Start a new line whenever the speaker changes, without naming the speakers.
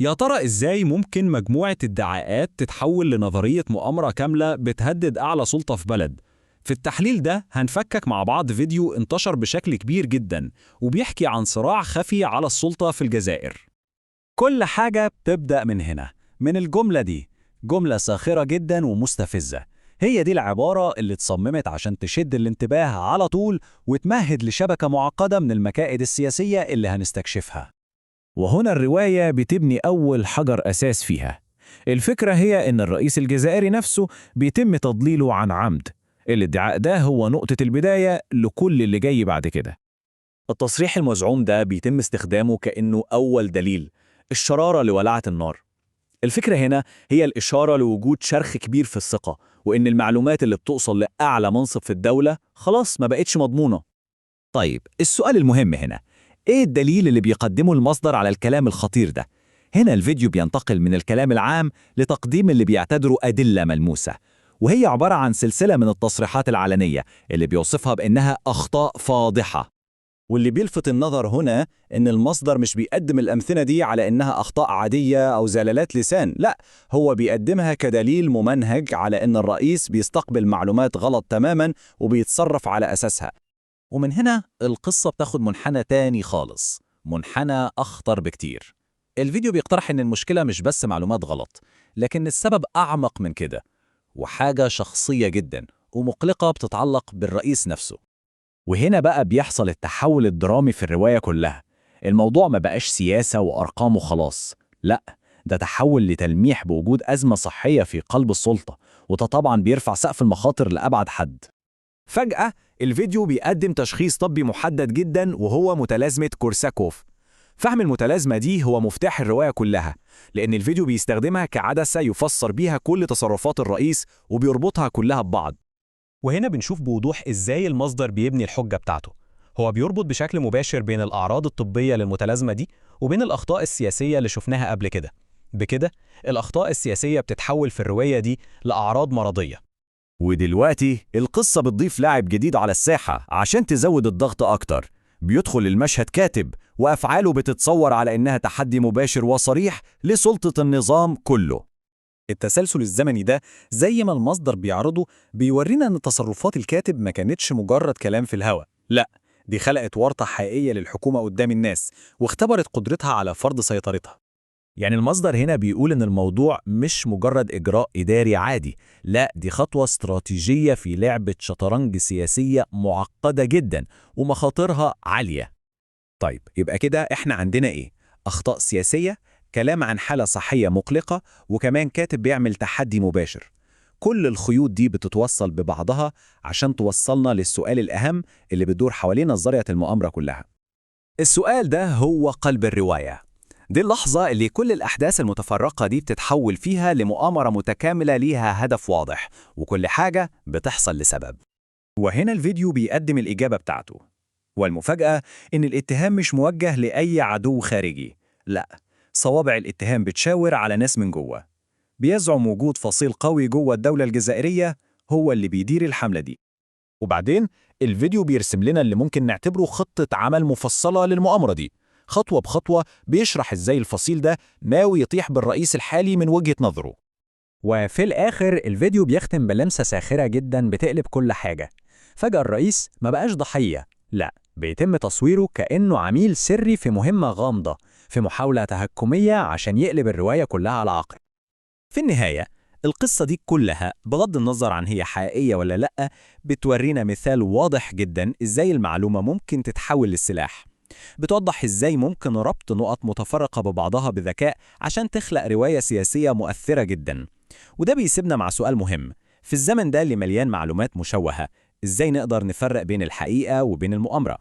يا ترى إزاي ممكن مجموعة ادعاءات تتحول لنظرية مؤامرة كاملة بتهدد أعلى سلطة في بلد؟ في التحليل ده هنفكك مع بعض فيديو انتشر بشكل كبير جدا وبيحكي عن صراع خفي على السلطة في الجزائر. كل حاجة بتبدأ من هنا، من الجملة دي، جملة ساخرة جدا ومستفزة. هي دي العبارة اللي اتصممت عشان تشد الانتباه على طول وتمهد لشبكة معقدة من المكائد السياسية اللي هنستكشفها.
وهنا الرواية بتبني أول حجر أساس فيها. الفكرة هي إن الرئيس الجزائري نفسه بيتم تضليله عن عمد. الادعاء ده هو نقطة البداية لكل اللي جاي بعد كده.
التصريح المزعوم ده بيتم استخدامه كأنه أول دليل، الشرارة لولعة النار. الفكرة هنا هي الإشارة لوجود شرخ كبير في الثقة، وإن المعلومات اللي بتوصل لأعلى منصب في الدولة خلاص ما بقتش مضمونة. طيب السؤال المهم هنا، إيه الدليل اللي بيقدمه المصدر على الكلام الخطير ده؟ هنا الفيديو بينتقل من الكلام العام لتقديم اللي بيعتبروا أدلة ملموسة، وهي عبارة عن سلسلة من التصريحات العلنية اللي بيوصفها بأنها أخطاء فاضحة. واللي بيلفت النظر هنا إن المصدر مش بيقدم الأمثلة دي على إنها أخطاء عادية أو زلالات لسان، لا، هو بيقدمها كدليل ممنهج على إن الرئيس بيستقبل معلومات غلط تماماً وبيتصرف على أساسها. ومن هنا القصة بتاخد منحنى تاني خالص، منحنى أخطر بكتير. الفيديو بيقترح إن المشكلة مش بس معلومات غلط، لكن السبب أعمق من كده، وحاجة شخصية جدا ومقلقة بتتعلق بالرئيس نفسه. وهنا بقى بيحصل التحول الدرامي في الرواية كلها. الموضوع ما بقاش سياسة وأرقام وخلاص، لا، ده تحول لتلميح بوجود أزمة صحية في قلب السلطة، وده طبعا بيرفع سقف المخاطر لأبعد حد. فجأة الفيديو بيقدم تشخيص طبي محدد جدا، وهو متلازمة كورساكوف. فهم المتلازمة دي هو مفتاح الرواية كلها، لأن الفيديو بيستخدمها كعدسة يفسر بيها كل تصرفات الرئيس وبيربطها كلها ببعض. وهنا بنشوف بوضوح إزاي المصدر بيبني الحجة بتاعته. هو بيربط بشكل مباشر بين الأعراض الطبية للمتلازمة دي وبين الأخطاء السياسية اللي شفناها قبل كده. بكده الأخطاء السياسية بتتحول في الرواية دي لأعراض مرضية. ودلوقتي القصة بتضيف لاعب جديد على الساحة عشان تزود الضغط أكتر. بيدخل المشهد كاتب، وأفعاله بتتصور على إنها تحدي مباشر وصريح لسلطة النظام كله. التسلسل الزمني ده زي ما المصدر بيعرضه بيورينا إن تصرفات الكاتب ما كانتش مجرد كلام في الهوا، لا، دي خلقت ورطة حقيقية للحكومة قدام الناس واختبرت قدرتها على فرض سيطرتها. يعني المصدر هنا بيقول إن الموضوع مش مجرد إجراء إداري عادي، لا، دي خطوة استراتيجية في لعبة شطرنج سياسية معقدة جدا ومخاطرها عالية. طيب يبقى كده إحنا عندنا إيه؟ أخطاء سياسية، كلام عن حالة صحية مقلقة، وكمان كاتب بيعمل تحدي مباشر. كل الخيوط دي بتتوصل ببعضها عشان توصلنا للسؤال الأهم اللي بيدور حوالين نظرية المؤامرة كلها. السؤال ده هو قلب الرواية. دي اللحظة اللي كل الأحداث المتفرقة دي بتتحول فيها لمؤامرة متكاملة ليها هدف واضح، وكل حاجة بتحصل لسبب. وهنا الفيديو بيقدم الإجابة بتاعته. والمفاجأة إن الاتهام مش موجه لأي عدو خارجي، لا، صوابع الاتهام بتشاور على ناس من جوه. بيزعم وجود فصيل قوي جوه الدولة الجزائرية هو اللي بيدير الحملة دي. وبعدين الفيديو بيرسم لنا اللي ممكن نعتبره خطة عمل مفصلة للمؤامرة دي، خطوة بخطوة بيشرح إزاي الفصيل ده ناوي يطيح بالرئيس الحالي من وجهة نظره. وفي الآخر الفيديو بيختم بلمسة ساخرة جدا بتقلب كل حاجة. فجأة الرئيس ما بقاش ضحية، لا، بيتم تصويره كأنه عميل سري في مهمة غامضة، في محاولة تهكمية عشان يقلب الرواية كلها على عقب. في النهاية القصة دي كلها بغض النظر عن هي حقيقية ولا لأ، بتورينا مثال واضح جدا إزاي المعلومة ممكن تتحول للسلاح. بتوضح إزاي ممكن ربط نقط متفرقة ببعضها بذكاء عشان تخلق رواية سياسية مؤثرة جدا. وده بيسيبنا مع سؤال مهم، في الزمن ده اللي مليان معلومات مشوهة، إزاي نقدر نفرق بين الحقيقة وبين المؤامرة؟